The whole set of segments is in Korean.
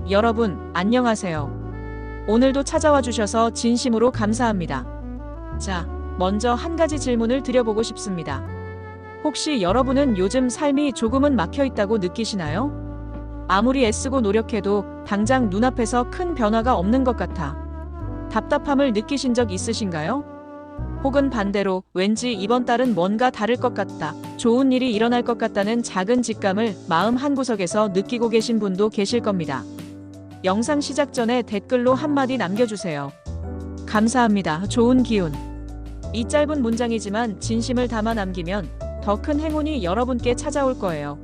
여러분, 안녕하세요. 오늘도 찾아와 주셔서 진심으로 감사합니다. 자, 먼저 한 가지 질문을 드려보고 싶습니다. 혹시 여러분은 요즘 삶이 조금은 막혀 있다고 느끼시나요? 아무리 애쓰고 노력해도 당장 눈앞에서 큰 변화가 없는 것 같아 답답함을 느끼신 적 있으신가요? 혹은 반대로 왠지 이번 달은 뭔가 다를 것 같다, 좋은 일이 일어날 것 같다는 작은 직감을 마음 한구석에서 느끼고 계신 분도 계실 겁니다. 영상 시작 전에 댓글로 한마디 남겨주세요. 감사합니다. 좋은 기운. 이 짧은 문장이지만 진심을 담아 남기면 더 큰 행운이 여러분께 찾아올 거예요.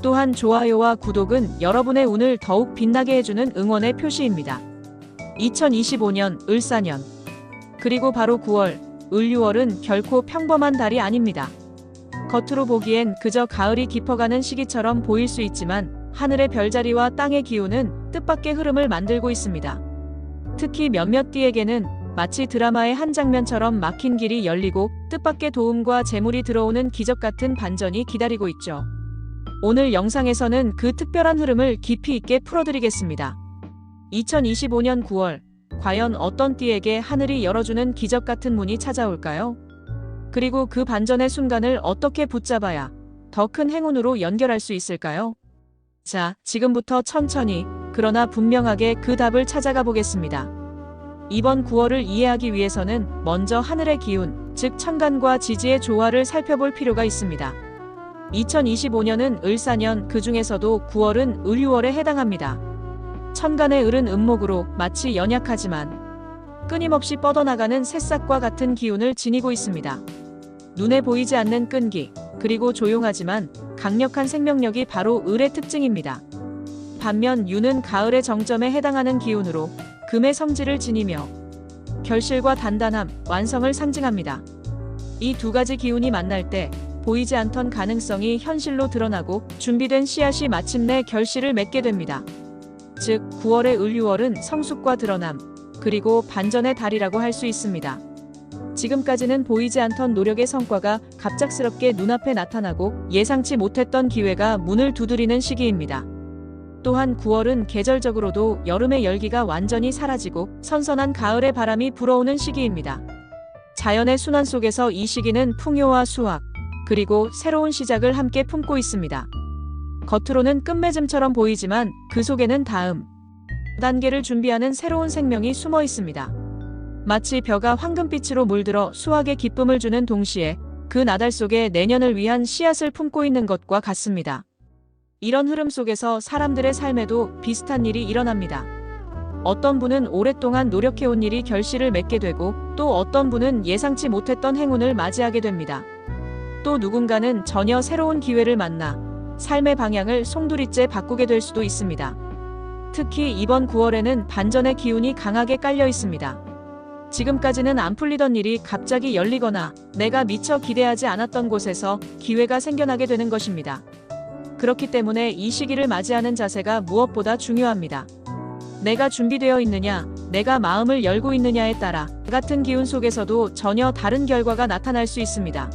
또한 좋아요와 구독은 여러분의 운을 더욱 빛나게 해주는 응원의 표시입니다. 2025년 을사년, 그리고 바로 9월, 을유월은 결코 평범한 달이 아닙니다. 겉으로 보기엔 그저 가을이 깊어가는 시기처럼 보일 수 있지만 하늘의 별자리와 땅의 기운은 뜻밖의 흐름을 만들고 있습니다. 특히 몇몇 띠에게는 마치 드라마의 한 장면처럼 막힌 길이 열리고 뜻밖의 도움과 재물이 들어오는 기적 같은 반전이 기다리고 있죠. 오늘 영상에서는 그 특별한 흐름을 깊이 있게 풀어드리겠습니다. 2025년 9월, 과연 어떤 띠에게 하늘이 열어주는 기적 같은 문이 찾아올까요? 그리고 그 반전의 순간을 어떻게 붙잡아야 더 큰 행운으로 연결할 수 있을까요? 자, 지금부터 천천히, 그러나 분명하게 그 답을 찾아가 보겠습니다. 이번 9월을 이해하기 위해서는 먼저 하늘의 기운, 즉 천간과 지지의 조화를 살펴볼 필요가 있습니다. 2025년은 을사년, 그 중에서도 9월은 을유월에 해당합니다. 천간의 을은 음목으로 마치 연약하지만 끊임없이 뻗어나가는 새싹과 같은 기운을 지니고 있습니다. 눈에 보이지 않는 끈기, 그리고 조용하지만 강력한 생명력이 바로 을의 특징입니다. 반면 유는 가을의 정점에 해당하는 기운으로 금의 성질을 지니며 결실과 단단함, 완성을 상징합니다. 이 두 가지 기운이 만날 때 보이지 않던 가능성이 현실로 드러나고 준비된 씨앗이 마침내 결실을 맺게 됩니다. 즉, 9월의 을유월은 성숙과 드러남, 그리고 반전의 달이라고 할 수 있습니다. 지금까지는 보이지 않던 노력의 성과가 갑작스럽게 눈앞에 나타나고 예상치 못했던 기회가 문을 두드리는 시기입니다. 또한 9월은 계절적으로도 여름의 열기가 완전히 사라지고 선선한 가을의 바람이 불어오는 시기입니다. 자연의 순환 속에서 이 시기는 풍요와 수확, 그리고 새로운 시작을 함께 품고 있습니다. 겉으로는 끝맺음처럼 보이지만 그 속에는 다음 단계를 준비하는 새로운 생명이 숨어 있습니다. 마치 벼가 황금빛으로 물들어 수확의 기쁨을 주는 동시에 그 나달 속에 내년을 위한 씨앗을 품고 있는 것과 같습니다. 이런 흐름 속에서 사람들의 삶에도 비슷한 일이 일어납니다. 어떤 분은 오랫동안 노력해온 일이 결실을 맺게 되고 또 어떤 분은 예상치 못했던 행운을 맞이하게 됩니다. 또 누군가는 전혀 새로운 기회를 만나 삶의 방향을 송두리째 바꾸게 될 수도 있습니다. 특히 이번 9월에는 반전의 기운이 강하게 깔려 있습니다. 지금까지는 안 풀리던 일이 갑자기 열리거나 내가 미처 기대하지 않았던 곳에서 기회가 생겨나게 되는 것입니다. 그렇기 때문에 이 시기를 맞이하는 자세가 무엇보다 중요합니다. 내가 준비되어 있느냐, 내가 마음을 열고 있느냐에 따라 같은 기운 속에서도 전혀 다른 결과가 나타날 수 있습니다.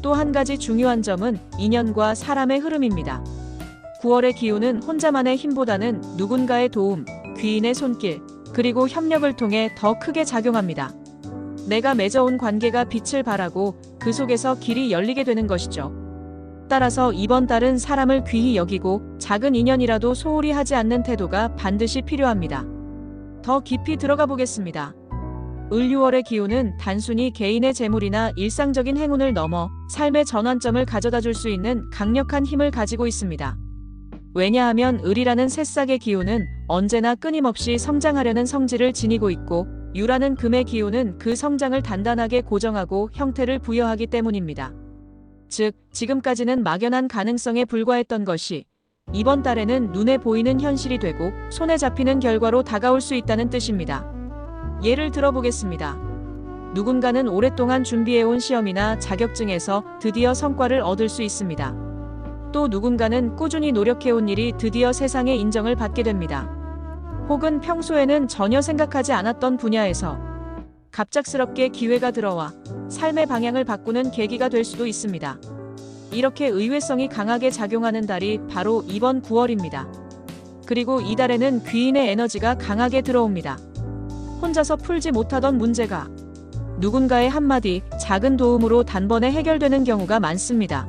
또 한 가지 중요한 점은 인연과 사람의 흐름입니다. 9월의 기운은 혼자만의 힘보다는 누군가의 도움, 귀인의 손길, 그리고 협력을 통해 더 크게 작용합니다. 내가 맺어온 관계가 빛을 발하고 그 속에서 길이 열리게 되는 것이죠. 따라서 이번 달은 사람을 귀히 여기고 작은 인연이라도 소홀히 하지 않는 태도가 반드시 필요합니다. 더 깊이 들어가 보겠습니다. 을유월의 기운은 단순히 개인의 재물이나 일상적인 행운을 넘어 삶의 전환점을 가져다 줄 수 있는 강력한 힘을 가지고 있습니다. 왜냐하면 을이라는 새싹의 기운은 언제나 끊임없이 성장하려는 성질을 지니고 있고 유라는 금의 기운은 그 성장을 단단하게 고정하고 형태를 부여하기 때문입니다. 즉, 지금까지는 막연한 가능성에 불과했던 것이 이번 달에는 눈에 보이는 현실이 되고 손에 잡히는 결과로 다가올 수 있다는 뜻입니다. 예를 들어보겠습니다. 누군가는 오랫동안 준비해온 시험이나 자격증에서 드디어 성과를 얻을 수 있습니다. 또 누군가는 꾸준히 노력해온 일이 드디어 세상의 인정을 받게 됩니다. 혹은 평소에는 전혀 생각하지 않았던 분야에서 갑작스럽게 기회가 들어와 삶의 방향을 바꾸는 계기가 될 수도 있습니다. 이렇게 의외성이 강하게 작용하는 달이 바로 이번 9월입니다. 그리고 이달에는 귀인의 에너지가 강하게 들어옵니다. 혼자서 풀지 못하던 문제가 누군가의 한마디, 작은 도움으로 단번에 해결되는 경우가 많습니다.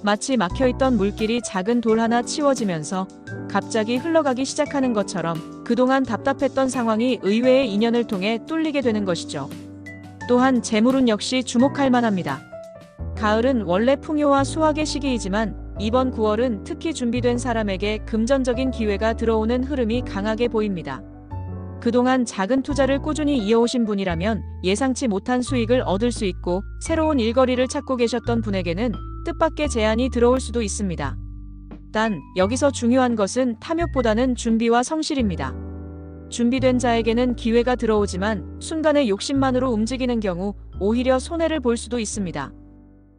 마치 막혀있던 물길이 작은 돌 하나 치워지면서 갑자기 흘러가기 시작하는 것처럼 그동안 답답했던 상황이 의외의 인연을 통해 뚫리게 되는 것이죠. 또한 재물운 역시 주목할 만합니다. 가을은 원래 풍요와 수확의 시기이지만 이번 9월은 특히 준비된 사람에게 금전적인 기회가 들어오는 흐름이 강하게 보입니다. 그동안 작은 투자를 꾸준히 이어오신 분이라면 예상치 못한 수익을 얻을 수 있고, 새로운 일거리를 찾고 계셨던 분에게는 뜻밖의 제안이 들어올 수도 있습니다. 단, 여기서 중요한 것은 탐욕보다는 준비와 성실입니다. 준비된 자에게는 기회가 들어오지만 순간의 욕심만으로 움직이는 경우 오히려 손해를 볼 수도 있습니다.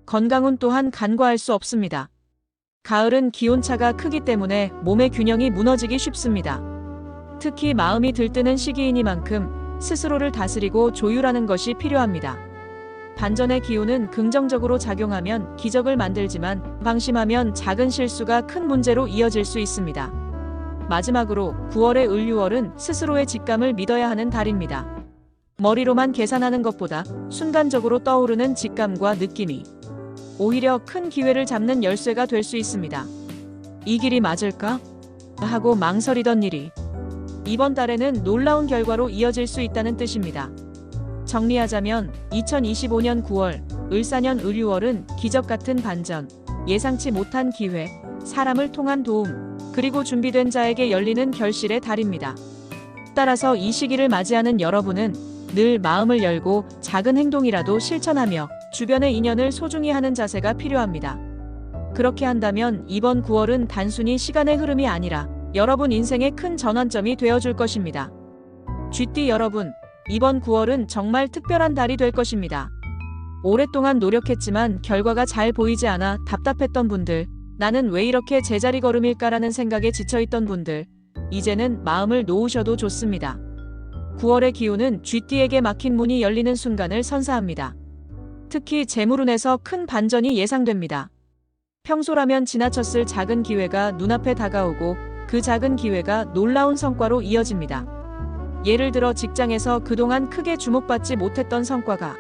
건강운 또한 간과할 수 없습니다. 가을은 기온차가 크기 때문에 몸의 균형이 무너지기 쉽습니다. 특히 마음이 들뜨는 시기이니만큼 스스로를 다스리고 조율하는 것이 필요합니다. 반전의 기운은 긍정적으로 작용하면 기적을 만들지만 방심하면 작은 실수가 큰 문제로 이어질 수 있습니다. 마지막으로 9월의 을유월은 스스로의 직감을 믿어야 하는 달입니다. 머리로만 계산하는 것보다 순간적으로 떠오르는 직감과 느낌이 오히려 큰 기회를 잡는 열쇠가 될 수 있습니다. 이 길이 맞을까? 하고 망설이던 일이 이번 달에는 놀라운 결과로 이어질 수 있다는 뜻입니다. 정리하자면 2025년 9월, 을사년 을유월은 기적 같은 반전, 예상치 못한 기회, 사람을 통한 도움, 그리고 준비된 자에게 열리는 결실의 달입니다. 따라서 이 시기를 맞이하는 여러분은 늘 마음을 열고 작은 행동이라도 실천하며 주변의 인연을 소중히 하는 자세가 필요합니다. 그렇게 한다면 이번 9월은 단순히 시간의 흐름이 아니라 여러분 인생의 큰 전환점이 되어줄 것입니다. 쥐띠 여러분, 이번 9월은 정말 특별한 달이 될 것입니다. 오랫동안 노력했지만 결과가 잘 보이지 않아 답답했던 분들, 나는 왜 이렇게 제자리 걸음일까라는 생각에 지쳐있던 분들, 이제는 마음을 놓으셔도 좋습니다. 9월의 기운은 쥐띠에게 막힌 문이 열리는 순간을 선사합니다. 특히 재물운에서 큰 반전이 예상됩니다. 평소라면 지나쳤을 작은 기회가 눈앞에 다가오고 그 작은 기회가 놀라운 성과로 이어집니다. 예를 들어 직장에서 그동안 크게 주목받지 못했던 성과가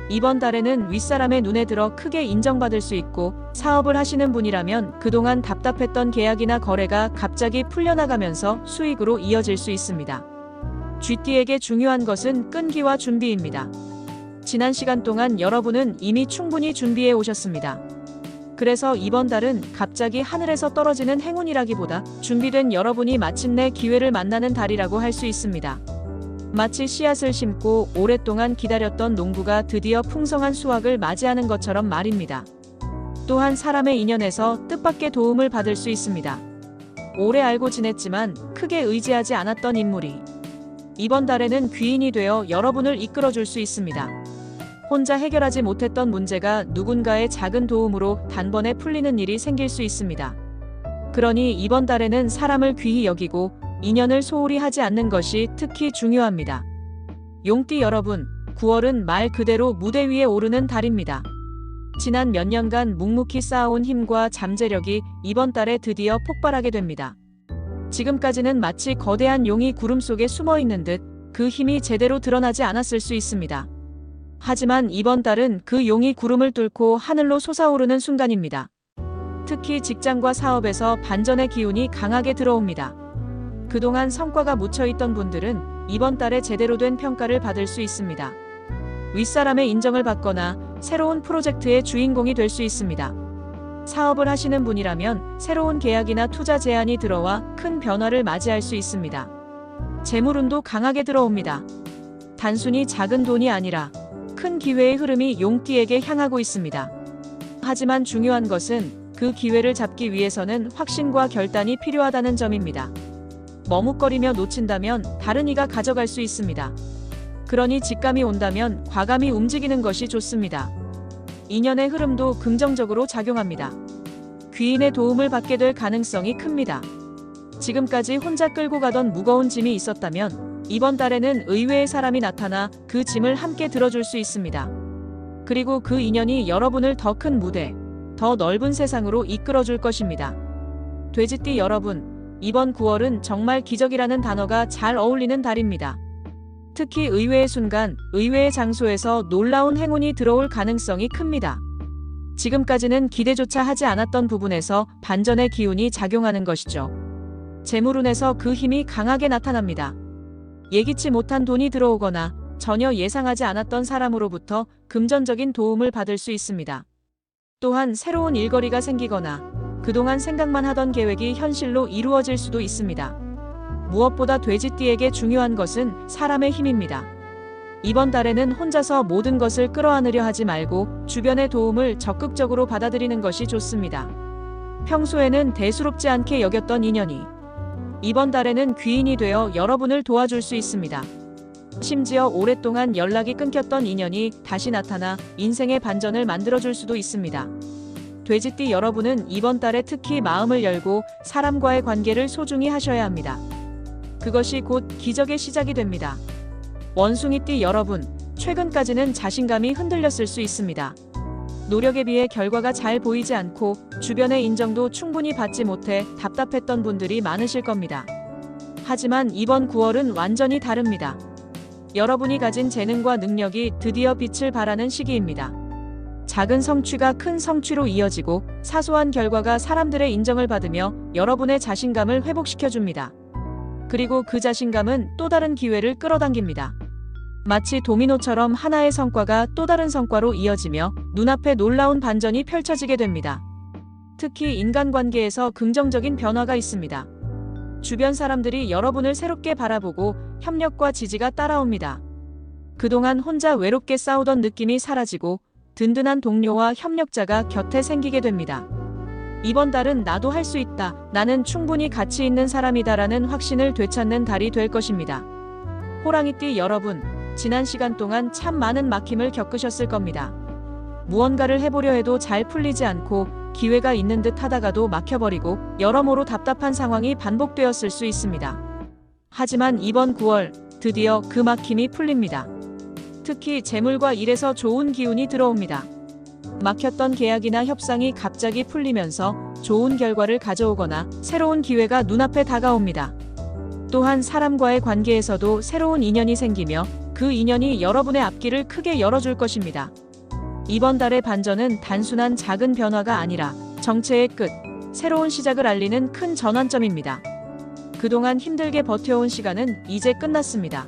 이번 달에는 윗사람의 눈에 들어 크게 인정받을 수 있고, 사업을 하시는 분이라면 그동안 답답했던 계약이나 거래가 갑자기 풀려나가면서 수익으로 이어질 수 있습니다. 쥐띠에게 중요한 것은 끈기와 준비입니다. 지난 시간 동안 여러분은 이미 충분히 준비해 오셨습니다. 그래서 이번 달은 갑자기 하늘에서 떨어지는 행운이라기보다 준비된 여러분이 마침내 기회를 만나는 달이라고 할 수 있습니다. 마치 씨앗을 심고 오랫동안 기다렸던 농부가 드디어 풍성한 수확을 맞이하는 것처럼 말입니다. 또한 사람의 인연에서 뜻밖의 도움을 받을 수 있습니다. 오래 알고 지냈지만 크게 의지하지 않았던 인물이 이번 달에는 귀인이 되어 여러분을 이끌어줄 수 있습니다. 혼자 해결하지 못했던 문제가 누군가의 작은 도움으로 단번에 풀리는 일이 생길 수 있습니다. 그러니 이번 달에는 사람을 귀히 여기고 인연을 소홀히 하지 않는 것이 특히 중요합니다. 용띠 여러분, 9월은 말 그대로 무대 위에 오르는 달입니다. 지난 몇 년간 묵묵히 쌓아온 힘과 잠재력이 이번 달에 드디어 폭발하게 됩니다. 지금까지는 마치 거대한 용이 구름 속에 숨어 있는 듯 그 힘이 제대로 드러나지 않았을 수 있습니다. 하지만 이번 달은 그 용이 구름을 뚫고 하늘로 솟아오르는 순간입니다. 특히 직장과 사업에서 반전의 기운이 강하게 들어옵니다. 그동안 성과가 묻혀있던 분들은 이번 달에 제대로 된 평가를 받을 수 있습니다. 윗사람의 인정을 받거나 새로운 프로젝트의 주인공이 될 수 있습니다. 사업을 하시는 분이라면 새로운 계약이나 투자 제안이 들어와 큰 변화를 맞이할 수 있습니다. 재물운도 강하게 들어옵니다. 단순히 작은 돈이 아니라 큰 기회의 흐름이 용띠에게 향하고 있습니다. 하지만 중요한 것은 그 기회를 잡기 위해서는 확신과 결단이 필요하다는 점입니다. 머뭇거리며 놓친다면 다른 이가 가져갈 수 있습니다. 그러니 직감이 온다면 과감히 움직이는 것이 좋습니다. 인연의 흐름도 긍정적으로 작용합니다. 귀인의 도움을 받게 될 가능성이 큽니다. 지금까지 혼자 끌고 가던 무거운 짐이 있었다면 이번 달에는 의외의 사람이 나타나 그 짐을 함께 들어줄 수 있습니다. 그리고 그 인연이 여러분을 더 큰 무대, 더 넓은 세상으로 이끌어줄 것입니다. 돼지띠 여러분, 이번 9월은 정말 기적이라는 단어가 잘 어울리는 달입니다. 특히 의외의 순간, 의외의 장소에서 놀라운 행운이 들어올 가능성이 큽니다. 지금까지는 기대조차 하지 않았던 부분에서 반전의 기운이 작용하는 것이죠. 재물운에서 그 힘이 강하게 나타납니다. 예기치 못한 돈이 들어오거나 전혀 예상하지 않았던 사람으로부터 금전적인 도움을 받을 수 있습니다. 또한 새로운 일거리가 생기거나 그동안 생각만 하던 계획이 현실로 이루어질 수도 있습니다. 무엇보다 돼지띠에게 중요한 것은 사람의 힘입니다. 이번 달에는 혼자서 모든 것을 끌어안으려 하지 말고 주변의 도움을 적극적으로 받아들이는 것이 좋습니다. 평소에는 대수롭지 않게 여겼던 인연이 이번 달에는 귀인이 되어 여러분을 도와줄 수 있습니다. 심지어 오랫동안 연락이 끊겼던 인연이 다시 나타나 인생의 반전을 만들어줄 수도 있습니다. 돼지띠 여러분은 이번 달에 특히 마음을 열고 사람과의 관계를 소중히 하셔야 합니다. 그것이 곧 기적의 시작이 됩니다. 원숭이띠 여러분, 최근까지는 자신감이 흔들렸을 수 있습니다. 노력에 비해 결과가 잘 보이지 않고 주변의 인정도 충분히 받지 못해 답답했던 분들이 많으실 겁니다. 하지만 이번 9월은 완전히 다릅니다. 여러분이 가진 재능과 능력이 드디어 빛을 발하는 시기입니다. 작은 성취가 큰 성취로 이어지고 사소한 결과가 사람들의 인정을 받으며 여러분의 자신감을 회복시켜줍니다. 그리고 그 자신감은 또 다른 기회를 끌어당깁니다. 마치 도미노처럼 하나의 성과가 또 다른 성과로 이어지며 눈앞에 놀라운 반전이 펼쳐지게 됩니다. 특히 인간관계에서 긍정적인 변화가 있습니다. 주변 사람들이 여러분을 새롭게 바라보고 협력과 지지가 따라옵니다. 그동안 혼자 외롭게 싸우던 느낌이 사라지고 든든한 동료와 협력자가 곁에 생기게 됩니다. 이번 달은 나도 할 수 있다, 나는 충분히 가치 있는 사람이다라는 확신을 되찾는 달이 될 것입니다. 호랑이띠 여러분, 지난 시간 동안 참 많은 막힘을 겪으셨을 겁니다. 무언가를 해보려 해도 잘 풀리지 않고 기회가 있는 듯 하다가도 막혀버리고 여러모로 답답한 상황이 반복되었을 수 있습니다. 하지만 이번 9월 드디어 그 막힘이 풀립니다. 특히 재물과 일에서 좋은 기운이 들어옵니다. 막혔던 계약이나 협상이 갑자기 풀리면서 좋은 결과를 가져오거나 새로운 기회가 눈앞에 다가옵니다. 또한 사람과의 관계에서도 새로운 인연이 생기며 그 인연이 여러분의 앞길을 크게 열어줄 것입니다. 이번 달의 반전은 단순한 작은 변화가 아니라 정체의 끝, 새로운 시작을 알리는 큰 전환점입니다. 그동안 힘들게 버텨온 시간은 이제 끝났습니다.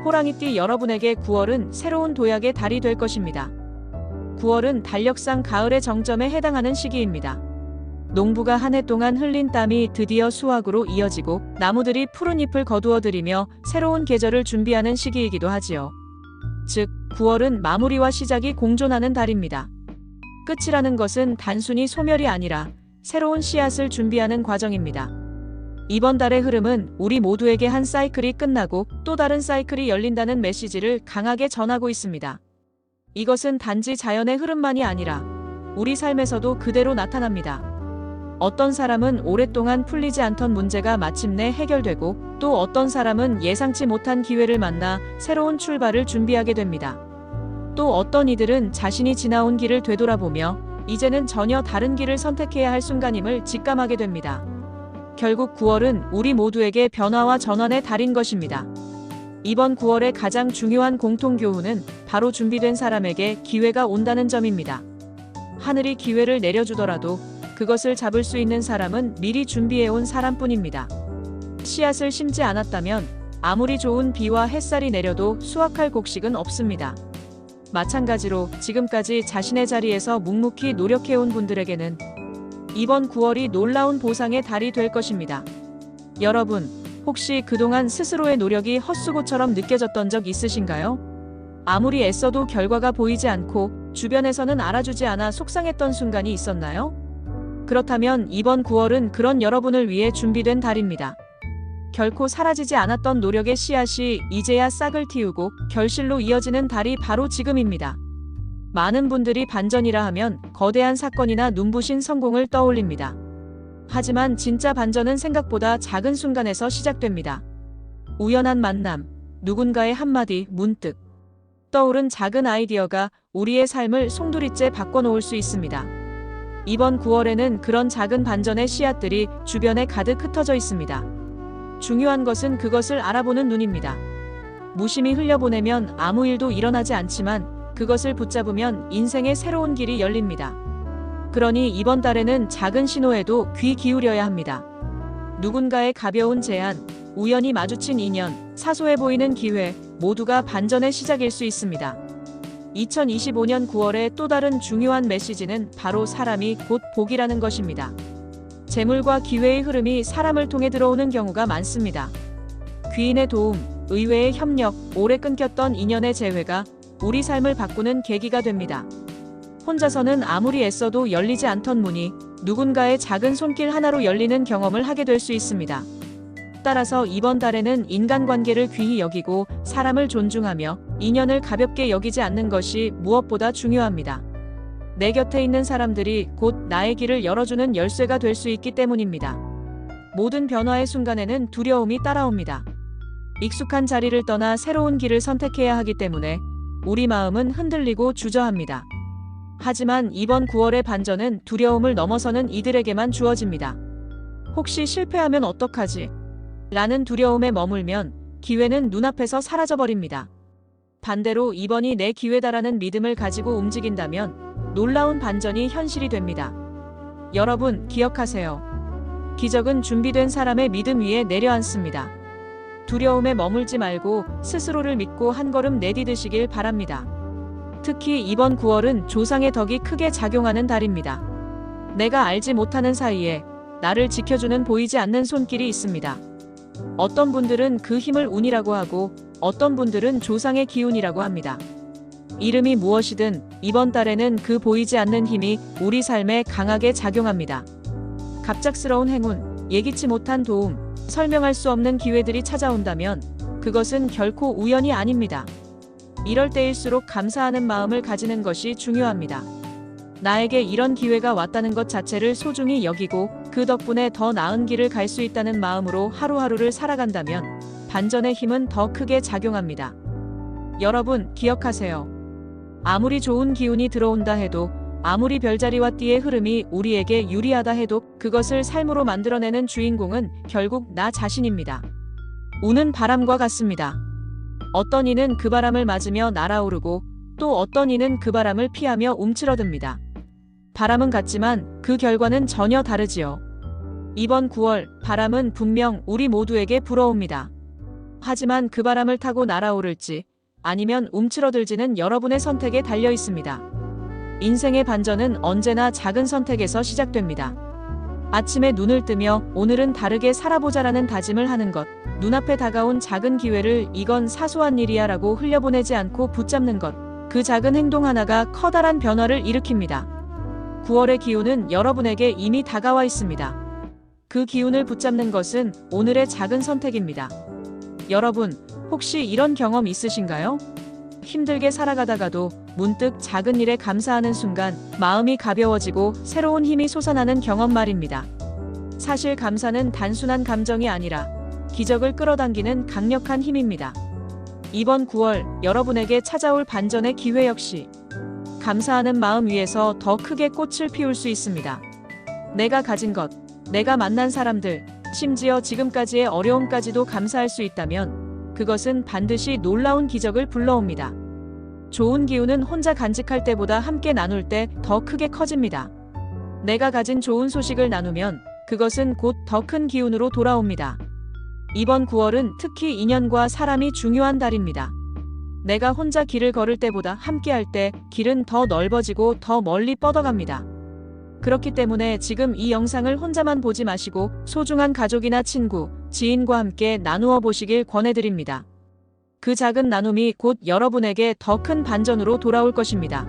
호랑이띠 여러분에게 9월은 새로운 도약의 달이 될 것입니다. 9월은 달력상 가을의 정점에 해당하는 시기입니다. 농부가 한 해 동안 흘린 땀이 드디어 수확으로 이어지고 나무들이 푸른 잎을 거두어들이며 새로운 계절을 준비하는 시기이기도 하지요. 즉, 9월은 마무리와 시작이 공존하는 달입니다. 끝이라는 것은 단순히 소멸이 아니라 새로운 씨앗을 준비하는 과정입니다. 이번 달의 흐름은 우리 모두에게 한 사이클이 끝나고 또 다른 사이클이 열린다는 메시지를 강하게 전하고 있습니다. 이것은 단지 자연의 흐름만이 아니라 우리 삶에서도 그대로 나타납니다. 어떤 사람은 오랫동안 풀리지 않던 문제가 마침내 해결되고 또 어떤 사람은 예상치 못한 기회를 만나 새로운 출발을 준비하게 됩니다. 또 어떤 이들은 자신이 지나온 길을 되돌아보며 이제는 전혀 다른 길을 선택해야 할 순간임을 직감하게 됩니다. 결국 9월은 우리 모두에게 변화와 전환의 달인 것입니다. 이번 9월의 가장 중요한 공통교훈은 바로 준비된 사람에게 기회가 온다는 점입니다. 하늘이 기회를 내려주더라도 그것을 잡을 수 있는 사람은 미리 준비해온 사람뿐입니다. 씨앗을 심지 않았다면 아무리 좋은 비와 햇살이 내려도 수확할 곡식은 없습니다. 마찬가지로 지금까지 자신의 자리에서 묵묵히 노력해온 분들에게는 이번 9월이 놀라운 보상의 달이 될 것입니다. 여러분, 혹시 그동안 스스로의 노력이 헛수고처럼 느껴졌던 적 있으신가요? 아무리 애써도 결과가 보이지 않고 주변에서는 알아주지 않아 속상했던 순간이 있었나요? 그렇다면 이번 9월은 그런 여러분을 위해 준비된 달입니다. 결코 사라지지 않았던 노력의 씨앗이 이제야 싹을 틔우고 결실로 이어지는 달이 바로 지금입니다. 많은 분들이 반전이라 하면 거대한 사건이나 눈부신 성공을 떠올립니다. 하지만 진짜 반전은 생각보다 작은 순간에서 시작됩니다. 우연한 만남, 누군가의 한마디, 문득 떠오른 작은 아이디어가 우리의 삶을 송두리째 바꿔놓을 수 있습니다. 이번 9월에는 그런 작은 반전의 씨앗들이 주변에 가득 흩어져 있습니다. 중요한 것은 그것을 알아보는 눈입니다. 무심히 흘려보내면 아무 일도 일어나지 않지만 그것을 붙잡으면 인생의 새로운 길이 열립니다. 그러니 이번 달에는 작은 신호에도 귀 기울여야 합니다. 누군가의 가벼운 제안, 우연히 마주친 인연, 사소해 보이는 기회, 모두가 반전의 시작일 수 있습니다. 2025년 9월의 또 다른 중요한 메시지는 바로 사람이 곧 복이라는 것입니다. 재물과 기회의 흐름이 사람을 통해 들어오는 경우가 많습니다. 귀인의 도움, 의외의 협력, 오래 끊겼던 인연의 재회가 우리 삶을 바꾸는 계기가 됩니다. 혼자서는 아무리 애써도 열리지 않던 문이 누군가의 작은 손길 하나로 열리는 경험을 하게 될 수 있습니다. 따라서 이번 달에는 인간관계를 귀히 여기고 사람을 존중하며 인연을 가볍게 여기지 않는 것이 무엇보다 중요합니다. 내 곁에 있는 사람들이 곧 나의 길을 열어주는 열쇠가 될 수 있기 때문입니다. 모든 변화의 순간에는 두려움이 따라옵니다. 익숙한 자리를 떠나 새로운 길을 선택해야 하기 때문에 우리 마음은 흔들리고 주저합니다. 하지만 이번 9월의 반전은 두려움을 넘어서는 이들에게만 주어집니다. 혹시 실패하면 어떡하지? 라는 두려움에 머물면 기회는 눈앞에서 사라져버립니다. 반대로 이번이 내 기회다라는 믿음을 가지고 움직인다면 놀라운 반전이 현실이 됩니다. 여러분, 기억하세요. 기적은 준비된 사람의 믿음 위에 내려앉습니다. 두려움에 머물지 말고 스스로를 믿고 한 걸음 내디드시길 바랍니다. 특히 이번 9월은 조상의 덕이 크게 작용하는 달입니다. 내가 알지 못하는 사이에 나를 지켜주는 보이지 않는 손길이 있습니다. 어떤 분들은 그 힘을 운이라고 하고 어떤 분들은 조상의 기운이라고 합니다. 이름이 무엇이든 이번 달에는 그 보이지 않는 힘이 우리 삶에 강하게 작용합니다. 갑작스러운 행운, 예기치 못한 도움, 설명할 수 없는 기회들이 찾아온다면 그것은 결코 우연이 아닙니다. 이럴 때일수록 감사하는 마음을 가지는 것이 중요합니다. 나에게 이런 기회가 왔다는 것 자체를 소중히 여기고 그 덕분에 더 나은 길을 갈 수 있다는 마음으로 하루하루를 살아간다면 반전의 힘은 더 크게 작용합니다. 여러분, 기억하세요. 아무리 좋은 기운이 들어온다 해도, 아무리 별자리와 띠의 흐름이 우리에게 유리하다 해도 그것을 삶으로 만들어내는 주인공은 결국 나 자신입니다. 운은 바람과 같습니다. 어떤 이는 그 바람을 맞으며 날아오르고 또 어떤 이는 그 바람을 피하며 움츠러듭니다. 바람은 같지만 그 결과는 전혀 다르지요. 이번 9월 바람은 분명 우리 모두에게 불어옵니다. 하지만 그 바람을 타고 날아오를지 아니면 움츠러들지는 여러분의 선택에 달려 있습니다. 인생의 반전은 언제나 작은 선택에서 시작됩니다. 아침에 눈을 뜨며 오늘은 다르게 살아보자라는 다짐을 하는 것, 눈앞에 다가온 작은 기회를 이건 사소한 일이야 라고 흘려보내지 않고 붙잡는 것, 그 작은 행동 하나가 커다란 변화를 일으킵니다. 9월의 기운은 여러분에게 이미 다가와 있습니다. 그 기운을 붙잡는 것은 오늘의 작은 선택입니다. 여러분, 혹시 이런 경험 있으신가요? 힘들게 살아가다가도 문득 작은 일에 감사하는 순간 마음이 가벼워지고 새로운 힘이 솟아나는 경험 말입니다. 사실 감사는 단순한 감정이 아니라 기적을 끌어당기는 강력한 힘입니다. 이번 9월 여러분에게 찾아올 반전의 기회 역시 감사하는 마음 위에서 더 크게 꽃을 피울 수 있습니다. 내가 가진 것, 내가 만난 사람들, 심지어 지금까지의 어려움까지도 감사할 수 있다면 그것은 반드시 놀라운 기적을 불러옵니다. 좋은 기운은 혼자 간직할 때보다 함께 나눌 때 더 크게 커집니다. 내가 가진 좋은 소식을 나누면 그것은 곧 더 큰 기운으로 돌아옵니다. 이번 9월은 특히 인연과 사람이 중요한 달입니다. 내가 혼자 길을 걸을 때보다 함께할 때 길은 더 넓어지고 더 멀리 뻗어갑니다. 그렇기 때문에 지금 이 영상을 혼자만 보지 마시고 소중한 가족이나 친구, 지인과 함께 나누어 보시길 권해드립니다. 그 작은 나눔이 곧 여러분에게 더 큰 반전으로 돌아올 것입니다.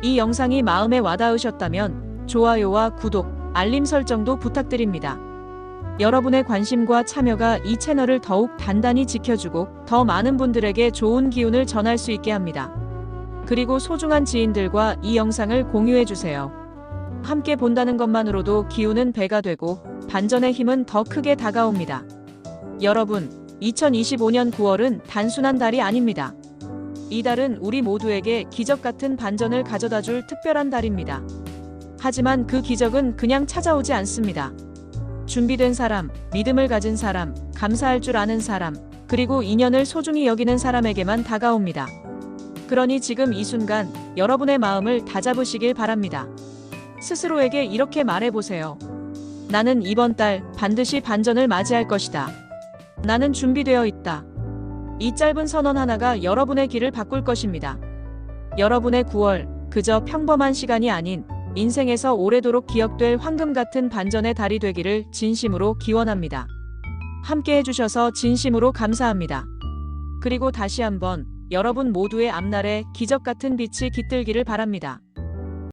이 영상이 마음에 와닿으셨다면 좋아요와 구독, 알림 설정도 부탁드립니다. 여러분의 관심과 참여가 이 채널을 더욱 단단히 지켜주고 더 많은 분들에게 좋은 기운을 전할 수 있게 합니다. 그리고 소중한 지인들과 이 영상을 공유해주세요. 함께 본다는 것만으로도 기운은 배가 되고 반전의 힘은 더 크게 다가옵니다. 여러분, 2025년 9월은 단순한 달이 아닙니다. 이 달은 우리 모두에게 기적 같은 반전을 가져다줄 특별한 달입니다. 하지만 그 기적은 그냥 찾아오지 않습니다. 준비된 사람, 믿음을 가진 사람, 감사할 줄 아는 사람, 그리고 인연을 소중히 여기는 사람에게만 다가옵니다. 그러니 지금 이 순간 여러분의 마음을 다잡으시길 바랍니다. 스스로에게 이렇게 말해보세요. 나는 이번 달 반드시 반전을 맞이할 것이다. 나는 준비되어 있다. 이 짧은 선언 하나가 여러분의 길을 바꿀 것입니다. 여러분의 9월, 그저 평범한 시간이 아닌 인생에서 오래도록 기억될 황금 같은 반전의 달이 되기를 진심으로 기원합니다. 함께 해주셔서 진심으로 감사합니다. 그리고 다시 한번 여러분 모두의 앞날에 기적 같은 빛이 깃들기를 바랍니다.